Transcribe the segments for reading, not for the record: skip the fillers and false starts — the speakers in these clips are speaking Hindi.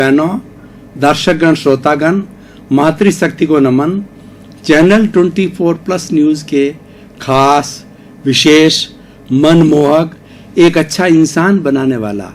बहनों, दर्शकगण, श्रोतागण, मातृशक्ति को नमन। चैनल 24+ न्यूज के खास, विशेष, मनमोहक, एक अच्छा इंसान बनाने वाला,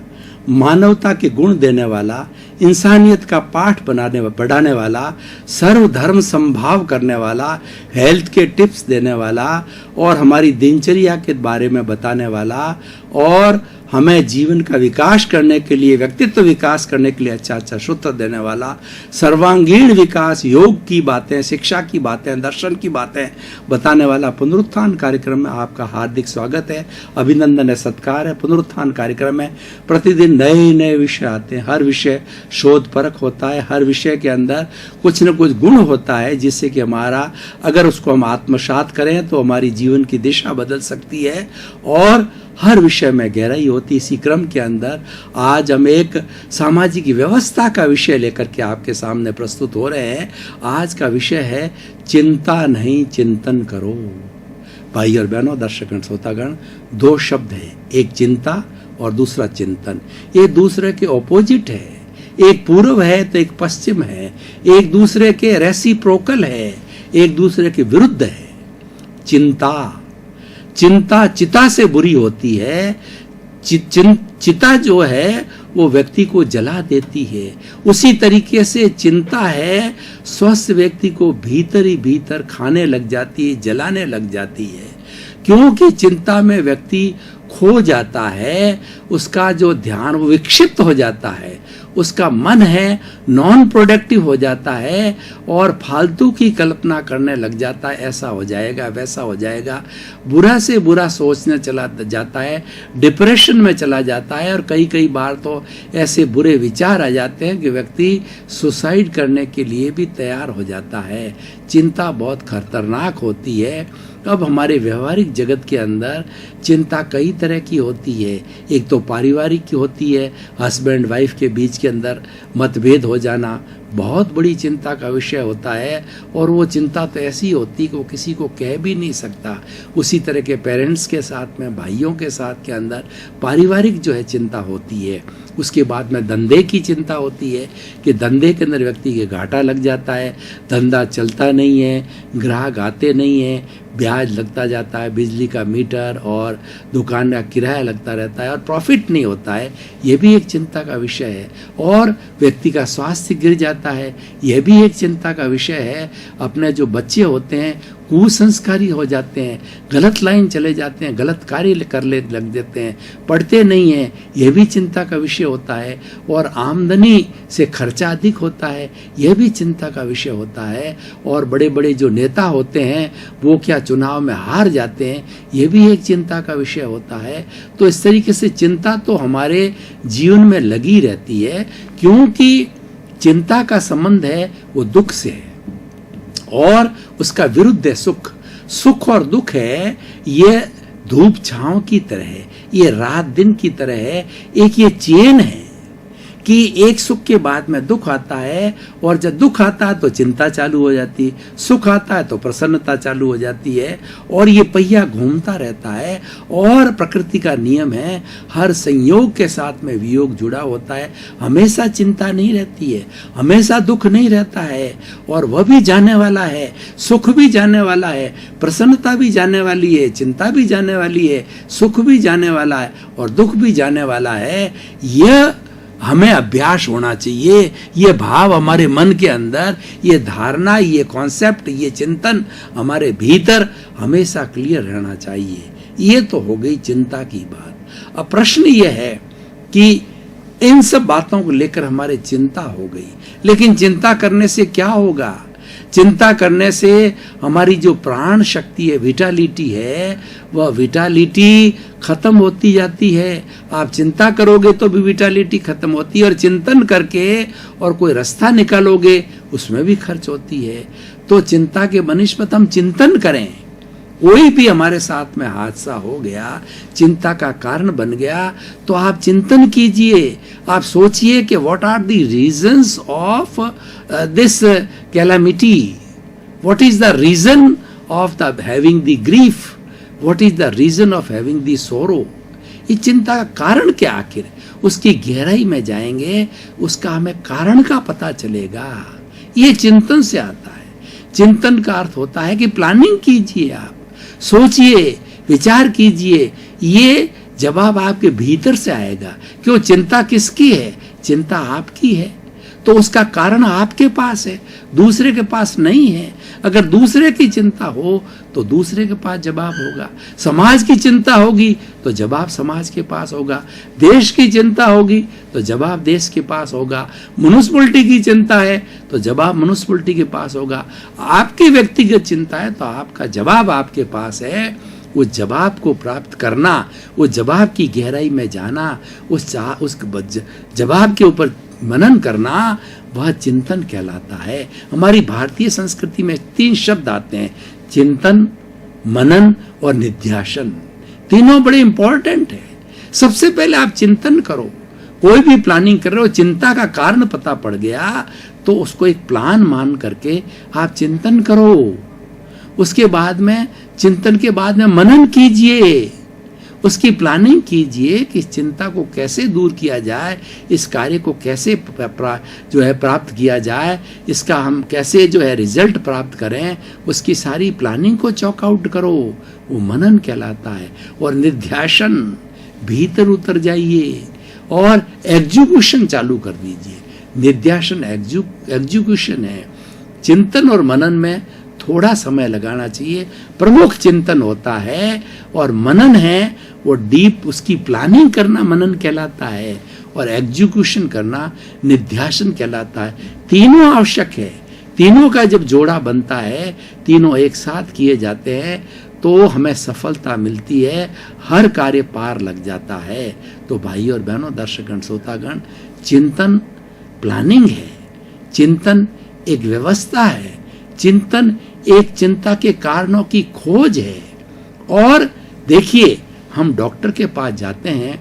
मानवता के गुण देने वाला, इंसानियत का पाठ बढ़ाने वाला, सर्वधर्म संभाव करने वाला, हेल्थ के टिप्स देने वाला और हमारी दिनचर्या के बारे में बताने वाला और हमें जीवन का विकास करने के लिए, व्यक्तित्व विकास करने के लिए अच्छा सूत्र देने वाला, सर्वांगीण विकास, योग की बातें, शिक्षा की बातें, दर्शन की बातें बताने वाला पुनरुत्थान कार्यक्रम में आपका हार्दिक स्वागत है, अभिनंदन है, सत्कार है। पुनरुत्थान कार्यक्रम में प्रतिदिन नए नए विषय आते हैं। हर विषय शोध परख होता है। हर विषय के अंदर कुछ न कुछ गुण होता है जिससे कि हमारा, अगर उसको हम आत्मसात करें तो हमारी जीवन की दिशा बदल सकती है और हर विषय में गहराई होती। इसी क्रम के अंदर आज हम एक सामाजिक व्यवस्था का विषय लेकर के आपके सामने प्रस्तुत हो रहे हैं। आज का विषय है चिंता नहीं, चिंतन करो। भाई और बहनों, दर्शकगण, श्रोतागण, दो शब्द हैं, एक चिंता और दूसरा चिंतन। ये दूसरे के ऑपोजिट है। एक पूर्व है तो एक पश्चिम है, एक दूसरे के रेसिप्रोकल है, एक दूसरे के विरुद्ध है। चिंता चिता से बुरी होती है। चिता जो है वो व्यक्ति को जला देती है। उसी तरीके से चिंता है, स्वस्थ व्यक्ति को भीतर ही भीतर खाने लग जाती है, जलाने लग जाती है। क्योंकि चिंता में व्यक्ति खो जाता है, उसका जो ध्यान वो विक्षिप्त हो जाता है, उसका मन है नॉन प्रोडक्टिव हो जाता है और फालतू की कल्पना करने लग जाता है। ऐसा हो जाएगा, वैसा हो जाएगा, बुरा से बुरा सोचने चला जाता है, डिप्रेशन में चला जाता है और कई बार तो ऐसे बुरे विचार आ जाते हैं कि व्यक्ति सुसाइड करने के लिए भी तैयार हो जाता है। चिंता बहुत खतरनाक होती है। अब हमारे व्यवहारिक जगत के अंदर चिंता कई तरह की होती है। एक तो पारिवारिक की होती है, हस्बैंड वाइफ के बीच के अंदर मतभेद हो जाना बहुत बड़ी चिंता का विषय होता है और वो चिंता तो ऐसी होती है कि वो किसी को कह भी नहीं सकता। उसी तरह के पेरेंट्स के साथ में, भाइयों के साथ के अंदर पारिवारिक जो है चिंता होती है। उसके बाद में धंधे की चिंता होती है कि धंधे के अंदर व्यक्ति के घाटा लग जाता है, धंधा चलता नहीं है, ग्राहक आते नहीं है, ब्याज लगता जाता है, बिजली का मीटर और दुकान का किराया लगता रहता है और प्रॉफिट नहीं होता है। ये भी एक चिंता का विषय है। और व्यक्ति का स्वास्थ्य गिर जाता है, यह भी एक चिंता का विषय है। अपने जो बच्चे होते हैं कुसंस्कारी हो जाते हैं, गलत लाइन चले जाते हैं, गलत कार्य करने लग देते हैं, पढ़ते नहीं हैं, यह भी चिंता का विषय होता है। और आमदनी से खर्चा अधिक होता है, यह भी चिंता का विषय होता है। और बड़े बड़े जो नेता होते हैं वो क्या चुनाव में हार जाते हैं, यह भी एक चिंता का विषय होता है। तो इस तरीके से चिंता तो हमारे जीवन में लगी रहती है, क्योंकि चिंता का संबंध है वो दुख से है और उसका विरुद्ध है सुख। सुख और दुख है, ये धूप छांव की तरह है, ये रात दिन की तरह है। एक ये चेन है कि एक सुख के बाद में दुख आता है और जब दुख आता है तो चिंता चालू हो जाती है, सुख आता है तो प्रसन्नता चालू हो जाती है और ये पहिया घूमता रहता है। और प्रकृति का नियम है, हर संयोग के साथ में वियोग जुड़ा होता है। हमेशा चिंता नहीं रहती है, हमेशा दुख नहीं रहता है और वह भी जाने वाला है, सुख भी जाने वाला है, प्रसन्नता भी जाने वाली है, चिंता भी जाने वाली है, सुख भी जाने वाला है और दुख भी जाने वाला है। यह हमें अभ्यास होना चाहिए। ये भाव हमारे मन के अंदर, ये धारणा, ये कॉन्सेप्ट, ये चिंतन हमारे भीतर हमेशा क्लियर रहना चाहिए। ये तो हो गई चिंता की बात। अब प्रश्न ये है कि इन सब बातों को लेकर हमारे चिंता हो गई, लेकिन चिंता करने से क्या होगा? चिंता करने से हमारी जो प्राण शक्ति है, विटालिटी है, वह विटालिटी खत्म होती जाती है। आप चिंता करोगे तो भी विटालिटी खत्म होती है और चिंतन करके और कोई रास्ता निकालोगे उसमें भी खर्च होती है। तो चिंता के बनिस्पत हम चिंतन करें। कोई भी हमारे साथ में हादसा हो गया, चिंता का कारण बन गया, तो आप चिंतन कीजिए। आप सोचिए कि what are the reasons of this calamity, what is the reason of the having the grief, what is the reason of having the sorrow. ये चिंता का कारण क्या आखिर, उसकी गहराई में जाएंगे, उसका हमें कारण का पता चलेगा। ये चिंतन से आता है। चिंतन का अर्थ होता है कि प्लानिंग कीजिए, आप सोचिए, विचार कीजिए, ये जवाब आपके भीतर से आएगा। क्यों? चिंता किसकी है? चिंता आपकी है, तो उसका कारण आपके पास है, दूसरे के पास नहीं है। अगर दूसरे की चिंता हो तो दूसरे के पास जवाब होगा। समाज की चिंता होगी तो जवाब समाज के पास होगा। देश की चिंता होगी तो जवाब देश के पास होगा। म्युनिसिपैलिटी की चिंता है तो जवाब म्युनिसिपैलिटी के पास होगा। आपकी व्यक्तिगत चिंता है तो आपका जवाब आपके पास है। वो जवाब को प्राप्त करना, वो जवाब की गहराई में जाना, उस जवाब के ऊपर मनन करना, वह चिंतन कहलाता है। हमारी भारतीय संस्कृति में 3 शब्द आते हैं, चिंतन, मनन और निध्यासन। तीनों बड़े इंपॉर्टेंट है। सबसे पहले आप चिंतन करो। कोई भी प्लानिंग कर रहे हो, चिंता का कारण पता पड़ गया तो उसको एक प्लान मान करके आप चिंतन करो। उसके बाद में, चिंतन के बाद में मनन कीजिए, उसकी प्लानिंग कीजिए कि इस चिंता को कैसे दूर किया जाए, इस कार्य को कैसे प्राप्त किया जाए, इसका हम कैसे रिजल्ट प्राप्त करें, उसकी सारी प्लानिंग को चॉक आउट करो। वो मनन कहलाता है। और निध्यासन, भीतर उतर जाइए और एग्जीक्यूशन चालू कर दीजिए। निध्यासन एग्जीक्यूशन है। चिंतन और मनन में थोड़ा समय लगाना चाहिए। प्रमुख चिंतन होता है और मनन है वो डीप, उसकी प्लानिंग करना मनन कहलाता है और एग्जीक्यूशन करना निध्यासन कहलाता है। तीनों आवश्यक है। तीनों का जब जोड़ा बनता है, तीनों एक साथ किए जाते हैं तो हमें सफलता मिलती है, हर कार्य पार लग जाता है। तो भाई और बहनों, दर्शकगण, श्रोतागण, चिंतन प्लानिंग है, चिंतन एक व्यवस्था है, चिंतन एक चिंता के कारणों की खोज है। और देखिए, हम डॉक्टर के पास जाते हैं,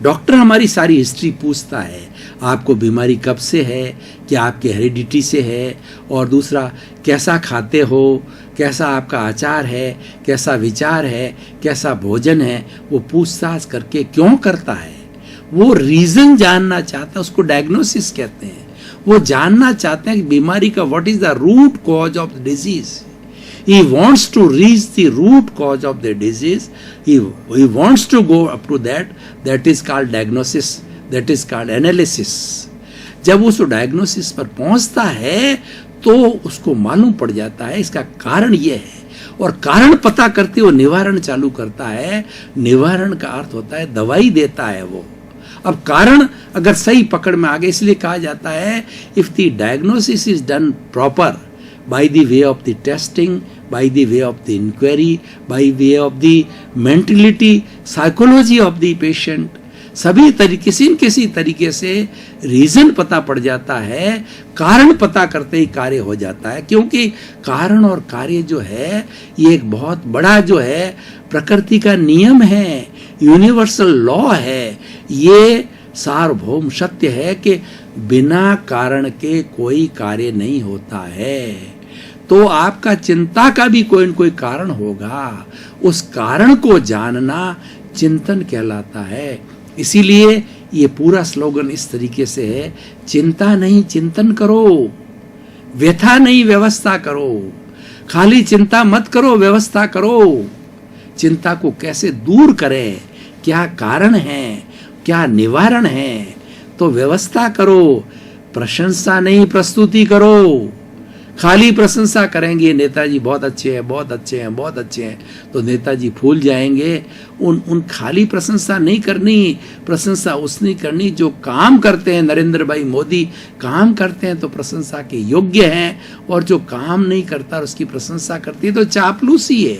डॉक्टर हमारी सारी हिस्ट्री पूछता है, आपको बीमारी कब से है, क्या आपके हेरिडिटी से है, और दूसरा कैसा खाते हो, कैसा आपका आचार है, कैसा विचार है, कैसा भोजन है। वो पूछताछ करके क्यों करता है? वो रीजन जानना चाहता है, उसको डायग्नोसिस कहते हैं। वो जानना चाहते हैं कि बीमारी का what is the root cause of the disease. He wants to reach the root cause of the disease. He wants to go up to that. That is called diagnosis. That is called analysis. जब उस डायग्नोसिस पर पहुंचता है तो उसको मालूम पड़ जाता है इसका कारण ये है, और कारण पता करते वो निवारण चालू करता है। निवारण का अर्थ होता है दवाई देता है वो। अब कारण अगर सही पकड़ में आ गए, इसलिए कहा जाता है if the diagnosis is done proper by the way of the testing, by the way of the inquiry, by way of the mentality, psychology of the patient, सभी तरीके से, किसी तरीके से रीजन पता पड़ जाता है, कारण पता करते ही कार्य हो जाता है। क्योंकि कारण और कार्य जो है ये एक बहुत बड़ा प्रकृति का नियम है, यूनिवर्सल लॉ है। ये सार्वभौम सत्य है कि बिना कारण के कोई कार्य नहीं होता है। तो आपका चिंता का भी कोई न कोई कारण होगा, उस कारण को जानना चिंतन कहलाता है। इसीलिए ये पूरा स्लोगन इस तरीके से है, चिंता नहीं चिंतन करो, व्यथा नहीं व्यवस्था करो। खाली चिंता मत करो, व्यवस्था करो। चिंता को कैसे दूर करें, क्या कारण है, क्या निवारण है, तो व्यवस्था करो। प्रशंसा नहीं प्रस्तुति करो। खाली प्रशंसा करेंगे, नेताजी बहुत अच्छे हैं, बहुत अच्छे हैं, बहुत अच्छे हैं, तो नेताजी फूल जाएंगे। उन खाली प्रशंसा नहीं करनी। प्रशंसा उसने करनी जो काम करते हैं। नरेंद्र भाई मोदी काम करते हैं तो प्रशंसा के योग्य हैं, और जो काम नहीं करता उसकी प्रशंसा करती है तो चापलूसी है।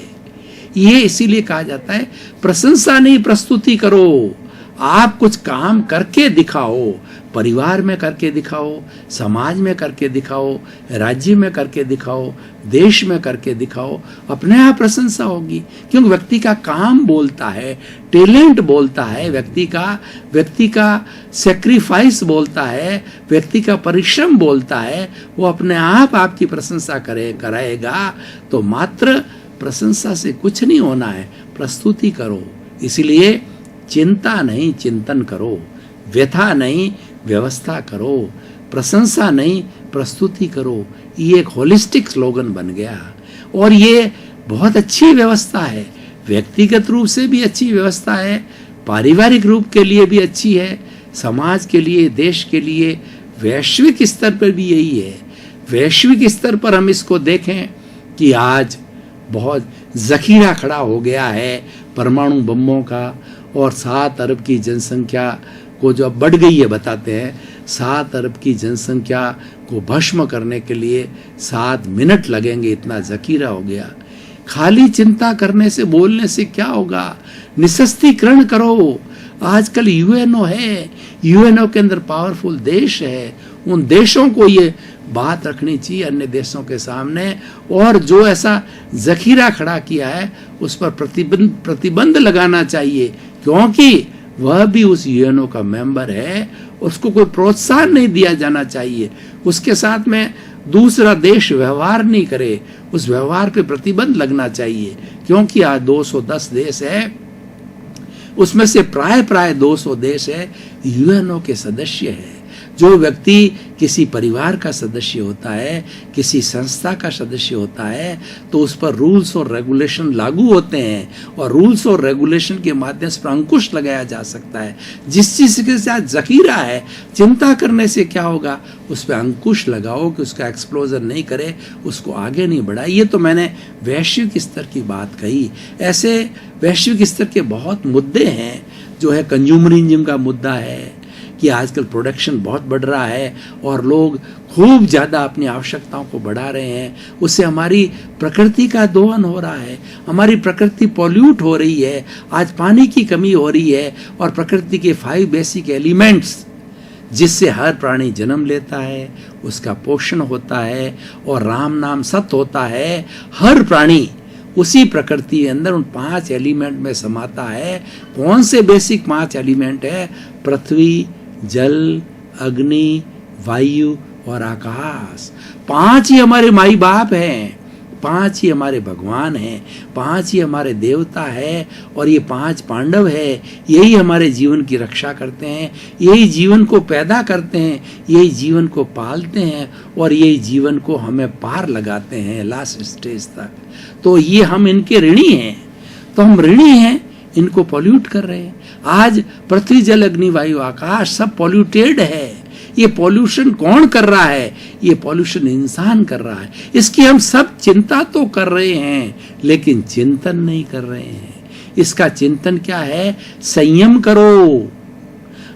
ये इसीलिए कहा जाता है प्रशंसा नहीं प्रस्तुति करो। आप कुछ काम करके दिखाओ, परिवार में करके दिखाओ, समाज में करके दिखाओ, राज्य में करके दिखाओ, देश में करके दिखाओ, अपने आप प्रशंसा होगी। क्योंकि व्यक्ति का काम बोलता है, टैलेंट बोलता है, व्यक्ति का सेक्रीफाइस बोलता है, व्यक्ति का परिश्रम बोलता है। वो अपने आप आपकी प्रशंसा कराएगा। तो मात्र प्रशंसा से कुछ नहीं होना है, प्रस्तुति करो। इसलिए चिंता नहीं चिंतन करो, व्यथा नहीं व्यवस्था करो, प्रशंसा नहीं प्रस्तुति करो। ये एक होलिस्टिक स्लोगन बन गया और ये बहुत अच्छी व्यवस्था है। व्यक्तिगत रूप से भी अच्छी व्यवस्था है, पारिवारिक रूप के लिए भी अच्छी है, समाज के लिए, देश के लिए, वैश्विक स्तर पर भी यही है। वैश्विक स्तर पर हम इसको देखें कि आज बहुत जखीरा खड़ा हो गया है परमाणु बमों का, और 7 अरब की जनसंख्या को जो अब बढ़ गई है, बताते हैं 7 अरब की जनसंख्या को भस्म करने के लिए 7 मिनट लगेंगे, इतना जखीरा हो गया। खाली चिंता करने से, बोलने से क्या होगा? निशस्त्रीकरण करो। आजकल यूएनओ है, यूएनओ के अंदर पावरफुल देश है, उन देशों को ये बात रखनी चाहिए अन्य देशों के सामने, और जो ऐसा जखीरा खड़ा किया है उस पर प्रतिबंध लगाना चाहिए, क्योंकि वह भी उस यूएनओ का मेंबर है। उसको कोई प्रोत्साहन नहीं दिया जाना चाहिए, उसके साथ में दूसरा देश व्यवहार नहीं करे, उस व्यवहार पे प्रतिबंध लगना चाहिए, क्योंकि आज 210 देश है, उसमें से प्राय 200 देश है यूएनओ के सदस्य है। जो व्यक्ति किसी परिवार का सदस्य होता है, किसी संस्था का सदस्य होता है, तो उस पर रूल्स और रेगुलेशन लागू होते हैं, और रूल्स और रेगुलेशन के माध्यम से अंकुश लगाया जा सकता है। जिस चीज के साथ जखीरा है, चिंता करने से क्या होगा, उस पर अंकुश लगाओ कि उसका एक्सप्लोजन नहीं करे, उसको आगे नहीं बढ़ाए। ये तो मैंने वैश्विक स्तर की बात कही। ऐसे वैश्विक स्तर के बहुत मुद्दे हैं, जो है कंज्यूमरिज्म का मुद्दा है कि आजकल प्रोडक्शन बहुत बढ़ रहा है और लोग खूब ज़्यादा अपनी आवश्यकताओं को बढ़ा रहे हैं, उससे हमारी प्रकृति का दोहन हो रहा है, हमारी प्रकृति पॉल्यूट हो रही है, आज पानी की कमी हो रही है, और प्रकृति के 5 बेसिक एलिमेंट्स जिससे हर प्राणी जन्म लेता है, उसका पोषण होता है और राम नाम सत्य होता है, हर प्राणी उसी प्रकृति के अंदर उन 5 एलिमेंट में समाता है। कौन से बेसिक 5 एलिमेंट है? पृथ्वी, जल, अग्नि, वायु और आकाश। 5 ही हमारे माई बाप हैं, 5 ही हमारे भगवान हैं, 5 ही हमारे देवता है, और ये 5 पांडव है। यही हमारे जीवन की रक्षा करते हैं, यही जीवन को पैदा करते हैं, यही जीवन को पालते हैं, और यही जीवन को हमें पार लगाते हैं लास्ट स्टेज तक। तो ये हम इनके ऋणी हैं, तो हम ऋणी हैं, इनको पॉल्यूट कर रहे हैं। आज पृथ्वी, जल, अग्नि, वायु, आकाश सब पॉल्यूटेड है। ये पॉल्यूशन कौन कर रहा है? ये पॉल्यूशन इंसान कर रहा है। इसकी हम सब चिंता तो कर रहे हैं, लेकिन चिंतन नहीं कर रहे हैं। इसका चिंतन क्या है? संयम करो,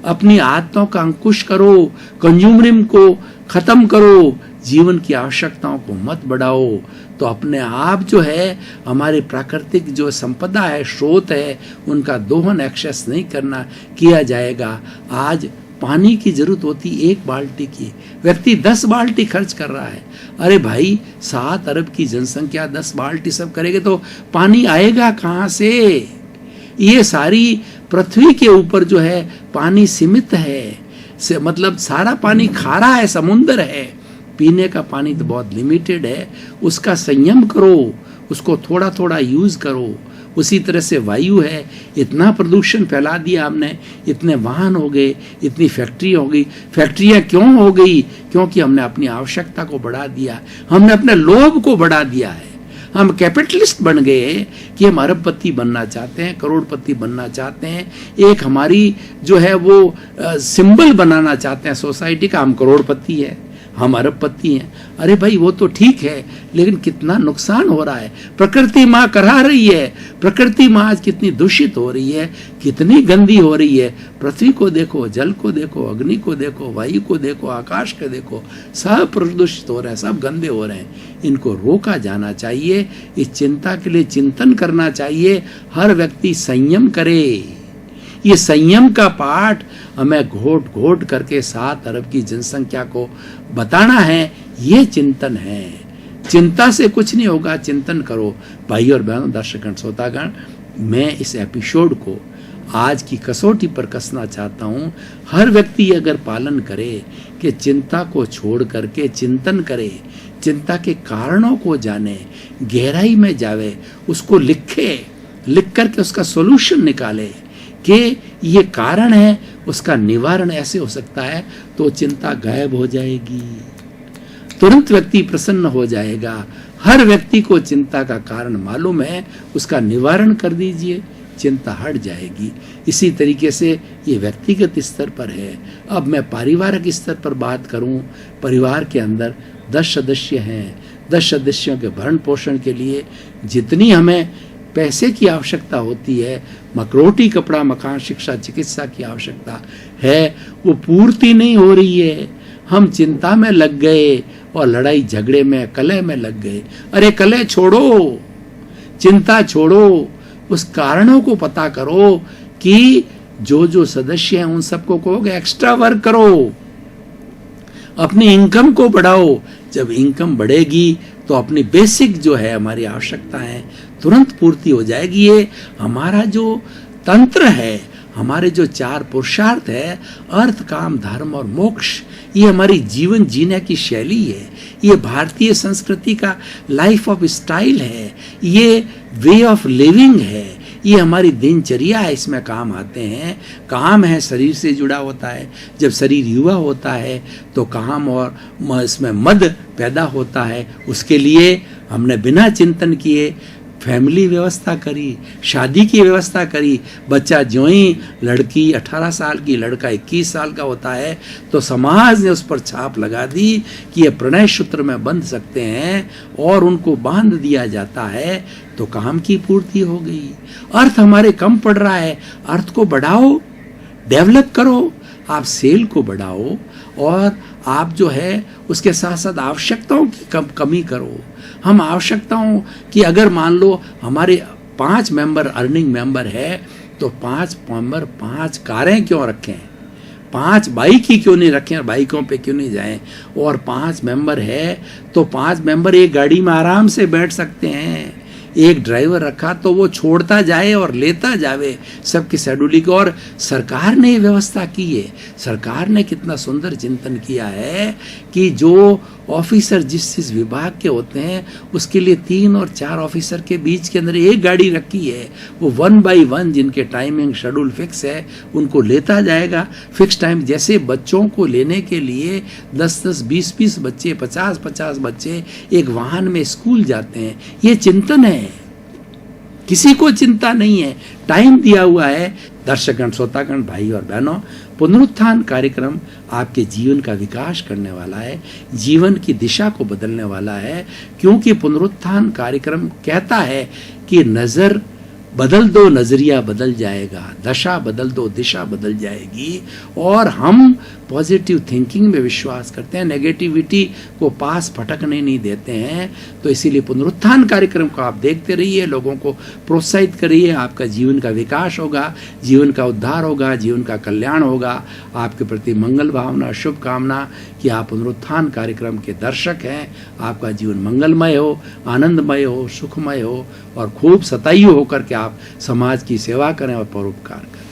अपनी आत्माओं का अंकुश करो, कंज्यूमरिज्म को खत्म करो, जीवन की आवश्यकताओं को मत बढ़ाओ। तो अपने आप जो है हमारे प्राकृतिक जो संपदा है, स्रोत है, उनका दोहन एक्सेस नहीं किया जाएगा। आज पानी की जरूरत होती 1 बाल्टी की, व्यक्ति 10 बाल्टी खर्च कर रहा है। अरे भाई, 7 अरब की जनसंख्या 10 बाल्टी सब करेंगे तो पानी आएगा कहाँ से? ये सारी पृथ्वी के ऊपर जो है पानी सीमित है, मतलब सारा पानी खारा है, समुद्र है, पीने का पानी तो बहुत लिमिटेड है। उसका संयम करो, उसको थोड़ा थोड़ा यूज करो। उसी तरह से वायु है, इतना प्रदूषण फैला दिया हमने, इतने वाहन हो गए, इतनी फैक्ट्री हो गई। फैक्ट्रियां क्यों हो गई? क्योंकि हमने अपनी आवश्यकता को बढ़ा दिया, हमने अपने लोभ को बढ़ा दिया है। हम कैपिटलिस्ट बन गए कि हम अरबपति बनना चाहते हैं, करोड़पति बनना चाहते हैं, एक हमारी जो है वो सिंबल बनाना चाहते हैं सोसाइटी का, हम करोड़पति है, हम अरबपति हैं। अरे भाई, वो तो ठीक है, लेकिन कितना नुकसान हो रहा है। प्रकृति माँ करा रही है, प्रकृति माँ आज कितनी दूषित हो रही है, कितनी गंदी हो रही है। पृथ्वी को देखो, जल को देखो, अग्नि को देखो, वायु को देखो, आकाश को देखो, सब प्रदूषित हो रहे हैं, सब गंदे हो रहे हैं। इनको रोका जाना चाहिए, इस चिंता के लिए चिंतन करना चाहिए। हर व्यक्ति संयम करे। ये संयम का पाठ हमें घोट घोट करके 7 अरब की जनसंख्या को बताना है। ये चिंतन है, चिंता से कुछ नहीं होगा, चिंतन करो। भाई और बहनों, दर्शकगण, श्रोतागण, मैं इस एपिसोड को आज की कसौटी पर कसना चाहता हूँ। हर व्यक्ति अगर पालन करे कि चिंता को छोड़ करके चिंतन करे, चिंता के कारणों को जाने, गहराई में जावे, उसको लिखे, लिख करके उसका सॉल्यूशन निकाले कि ये कारण है, उसका निवारण ऐसे हो सकता है, तो चिंता गायब हो जाएगी, तुरंत व्यक्ति प्रसन्न हो जाएगा। हर व्यक्ति को चिंता का कारण मालूम है, उसका निवारण कर दीजिए, चिंता हट जाएगी। इसी तरीके से ये व्यक्तिगत स्तर पर है। अब मैं पारिवारिक स्तर पर बात करूं, परिवार के अंदर 10 सदस्य हैं। 10 सदस्यों के भरण पोषण के लिए जितनी हमें पैसे की आवश्यकता होती है, रोटी कपड़ा मकान शिक्षा चिकित्सा की आवश्यकता है, वो पूर्ति नहीं हो रही है। हम चिंता में लग गए और लड़ाई झगड़े में, कलह में लग गए। अरे कलह छोड़ो, चिंता छोड़ो, उस कारणों को पता करो कि जो सदस्य हैं उन सबको कहोगे एक्स्ट्रा वर्क करो, अपनी इनकम को बढ़ाओ। जब इनकम बढ़ेगी तो अपनी बेसिक जो है हमारी आवश्यकताएं तुरंत पूर्ति हो जाएगी। ये हमारा जो तंत्र है, हमारे जो 4 पुरुषार्थ है, अर्थ काम धर्म और मोक्ष, ये हमारी जीवन जीने की शैली है। ये भारतीय संस्कृति का लाइफ ऑफ स्टाइल है, ये वे ऑफ लिविंग है, ये हमारी दिनचर्या है। इसमें काम आते हैं। काम है शरीर से जुड़ा होता है। जब शरीर युवा होता है तो काम और इसमें मद पैदा होता है। उसके लिए हमने बिना चिंतन किए फैमिली व्यवस्था करी, शादी की व्यवस्था करी। बच्चा ज्यों ही लड़की 18 साल की, लड़का 21 साल का होता है तो समाज ने उस पर छाप लगा दी कि ये प्रणय सूत्र में बंध सकते हैं और उनको बांध दिया जाता है, तो काम की पूर्ति हो गई। अर्थ हमारे कम पड़ रहा है, अर्थ को बढ़ाओ, डेवलप करो, आप सेल को बढ़ाओ और आप जो है उसके साथ साथ आवश्यकताओं की कमी करो। हम आवश्यकताओं की, अगर मान लो हमारे 5 मेंबर अर्निंग मेंबर है तो 5 मेंबर 5 कारें क्यों रखें, 5 बाइक ही क्यों नहीं रखें और बाइकों पे क्यों नहीं जाएं। और 5 मेंबर है तो 5 मेंबर एक गाड़ी में आराम से बैठ सकते हैं। एक ड्राइवर रखा तो वो छोड़ता जाए और लेता जावे सबकी शेड्यूलिंग। और सरकार ने व्यवस्था की है। सरकार ने कितना सुंदर चिंतन किया है कि जो ऑफिसर जिस विभाग के होते हैं उसके लिए 3 और 4 ऑफिसर के बीच के अंदर एक गाड़ी रखी है। वो 1 बाई 1 जिनके टाइमिंग शेड्यूल फिक्स है उनको लेता जाएगा फिक्स टाइम। जैसे बच्चों को लेने के लिए 10-10, 20-20 बच्चे, 50-50 बच्चे एक वाहन में स्कूल जाते हैं। ये चिंतन है, किसी को चिंता नहीं है, टाइम दिया हुआ है। दर्शकगण, श्रोतागण, भाई और बहनों, पुनरुत्थान कार्यक्रम आपके जीवन का विकास करने वाला है, जीवन की दिशा को बदलने वाला है। क्योंकि पुनरुत्थान कार्यक्रम कहता है कि नजर बदल दो, नजरिया बदल जाएगा, दशा बदल दो, दिशा बदल जाएगी। और हम पॉजिटिव थिंकिंग में विश्वास करते हैं, नेगेटिविटी को पास फटकने नहीं देते हैं। तो इसीलिए पुनरुत्थान कार्यक्रम को आप देखते रहिए, लोगों को प्रोत्साहित करिए। आपका जीवन का विकास होगा, जीवन का उद्धार होगा, जीवन का कल्याण होगा। आपके प्रति मंगल भावना, शुभकामना कि आप पुनरुत्थान कार्यक्रम के दर्शक हैं। आपका जीवन मंगलमय हो, आनंदमय हो, सुखमय हो और खूब सतायु होकर के आप समाज की सेवा करें और परोपकार करें।